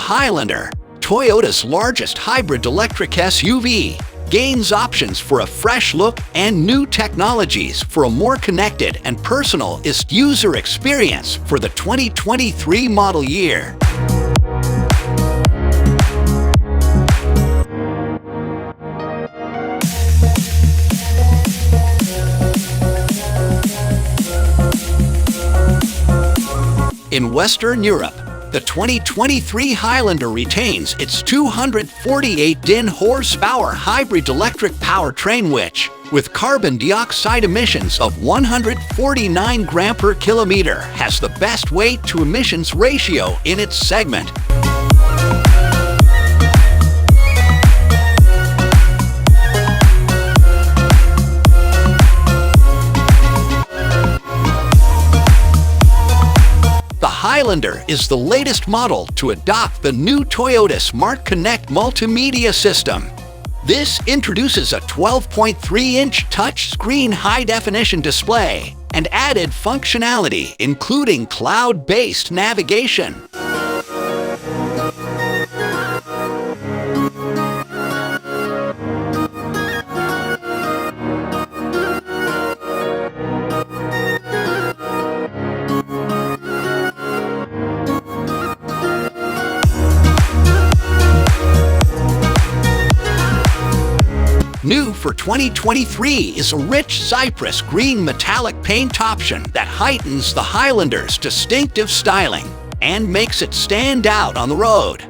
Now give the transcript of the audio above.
Highlander, Toyota's largest hybrid electric SUV, gains options for a fresh look and new technologies for a more connected and personal user experience for the 2023 model year. In Western Europe, the 2023 Highlander retains its 248 horsepower hybrid electric powertrain which, with carbon dioxide emissions of 149 grams per kilometer, has the best weight to emissions ratio in its segment. The Highlander is the latest model to adopt the new Toyota Smart Connect multimedia system. This introduces a 12.3-inch touchscreen high-definition display and added functionality including cloud-based navigation. New for 2023 is a rich Cypress green metallic paint option that heightens the Highlander's distinctive styling and makes it stand out on the road.